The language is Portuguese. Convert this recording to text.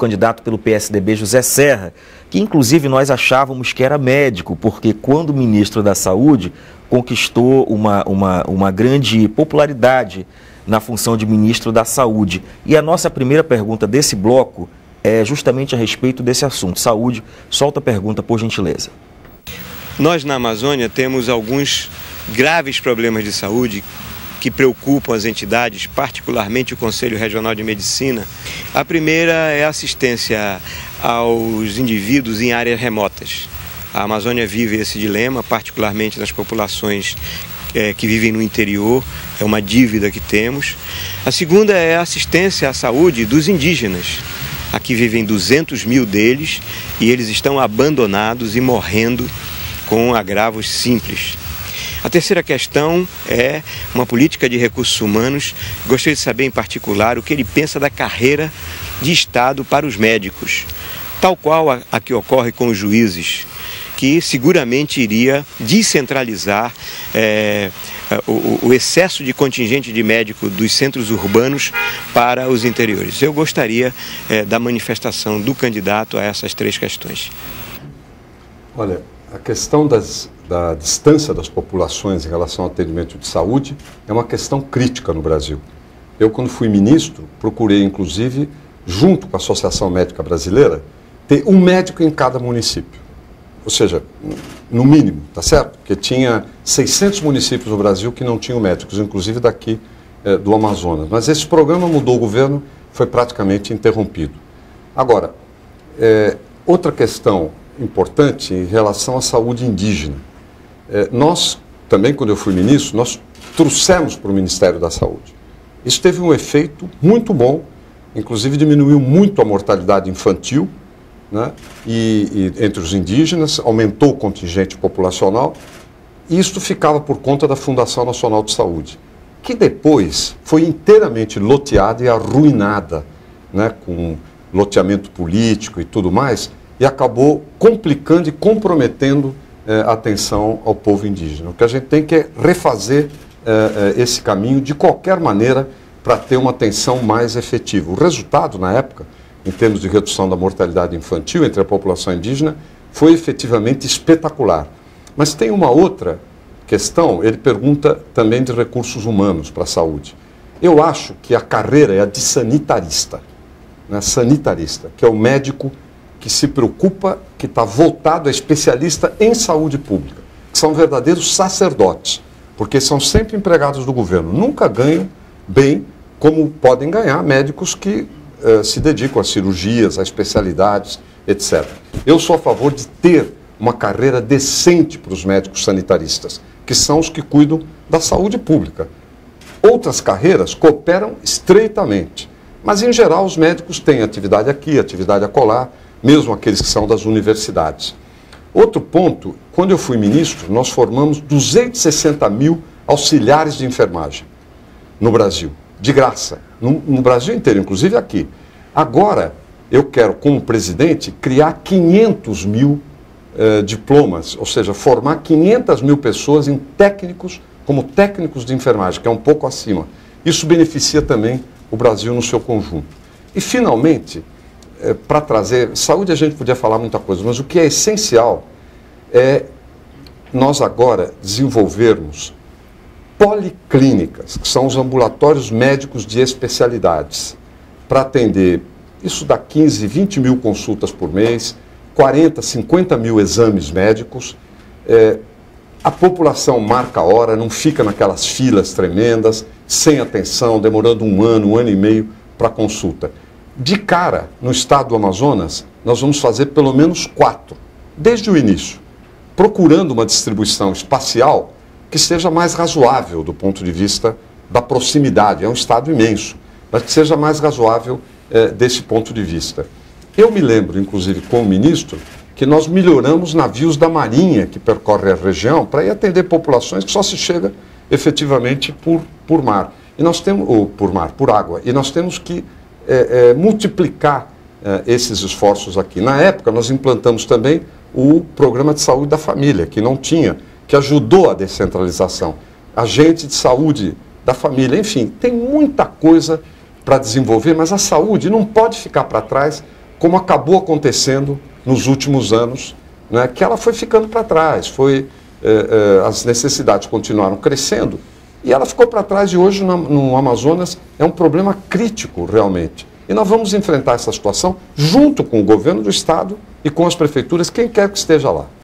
candidato pelo PSDB, José Serra, que inclusive nós achávamos que era médico, porque quando ministro da Saúde conquistou uma grande popularidade na função de ministro da Saúde. E a nossa primeira pergunta desse bloco é justamente a respeito desse assunto. Saúde, solta a pergunta, por gentileza. Nós na Amazônia temos alguns graves problemas de saúde que preocupam as entidades, particularmente o Conselho Regional de Medicina. A primeira é a assistência aos indivíduos em áreas remotas. A Amazônia vive esse dilema, particularmente nas populações que vivem no interior, é uma dívida que temos. A segunda é a assistência à saúde dos indígenas. Aqui vivem 200 mil deles e eles estão abandonados e morrendo com agravos simples. A terceira questão é uma política de recursos humanos. Gostaria de saber, em particular, o que ele pensa da carreira de Estado para os médicos, tal qual a que ocorre com os juízes, que seguramente iria descentralizar o excesso de contingente de médico dos centros urbanos para os interiores. Eu gostaria da manifestação do candidato a essas três questões. Olha, a questão da distância das populações em relação ao atendimento de saúde é uma questão crítica no Brasil. Eu, quando fui ministro, procurei, inclusive, junto com a Associação Médica Brasileira, ter um médico em cada município. Ou seja, no mínimo, tá certo? Porque tinha 600 municípios no Brasil que não tinham médicos, inclusive daqui do Amazonas. Mas esse programa mudou o governo, foi praticamente interrompido. Agora, outra questão importante em relação à saúde indígena. Nós, também quando eu fui ministro, nós trouxemos para o Ministério da Saúde. Isso teve um efeito muito bom, inclusive diminuiu muito a mortalidade infantil, né? E entre os indígenas, aumentou o contingente populacional, e isso ficava por conta da Fundação Nacional de Saúde, que depois foi inteiramente loteada e arruinada, né? Com loteamento político e tudo mais, e acabou complicando e comprometendo a atenção ao povo indígena. O que a gente tem que é refazer esse caminho de qualquer maneira para ter uma atenção mais efetiva. O resultado, na época, em termos de redução da mortalidade infantil entre a população indígena, foi efetivamente espetacular. Mas tem uma outra questão, ele pergunta também de recursos humanos para a saúde. Eu acho que a carreira é a de sanitarista, né? Sanitarista, que é o médico que se preocupa, que está voltado a especialista em saúde pública, que são verdadeiros sacerdotes, porque são sempre empregados do governo, nunca ganham bem como podem ganhar médicos que se dedicam a cirurgias, a especialidades, etc. Eu sou a favor de ter uma carreira decente para os médicos sanitaristas, que são os que cuidam da saúde pública. Outras carreiras cooperam estreitamente, mas em geral os médicos têm atividade aqui, atividade acolá, mesmo aqueles que são das universidades. Outro ponto, quando eu fui ministro, nós formamos 260 mil auxiliares de enfermagem no Brasil, de graça, no Brasil inteiro, inclusive aqui. Agora, eu quero, como presidente, criar 500 mil diplomas, ou seja, formar 500 mil pessoas em técnicos, como técnicos de enfermagem, que é um pouco acima. Isso beneficia também o Brasil no seu conjunto. E, finalmente, para trazer... Saúde a gente podia falar muita coisa, mas o que é essencial é nós agora desenvolvermos policlínicas, que são os ambulatórios médicos de especialidades, para atender, isso dá 15, 20 mil consultas por mês, 40, 50 mil exames médicos. A população marca a hora, não fica naquelas filas tremendas, sem atenção, demorando um ano e meio para consulta. De cara, no estado do Amazonas, nós vamos fazer pelo menos 4, desde o início, procurando uma distribuição espacial que seja mais razoável do ponto de vista da proximidade. É um estado imenso, mas que seja mais razoável desse ponto de vista. Eu me lembro, inclusive, como ministro, que nós melhoramos navios da Marinha que percorrem a região para ir atender populações que só se chega efetivamente por mar. E nós temos, ou por água. E nós temos que multiplicar esses esforços aqui. Na época, nós implantamos também o Programa de Saúde da Família, que não tinha, que ajudou a descentralização. Agente de saúde da família, enfim, tem muita coisa para desenvolver, mas a saúde não pode ficar para trás como acabou acontecendo nos últimos anos, né, que ela foi ficando para trás, as necessidades continuaram crescendo e ela ficou para trás, e hoje no Amazonas é um problema crítico realmente. E nós vamos enfrentar essa situação junto com o governo do estado e com as prefeituras, quem quer que esteja lá.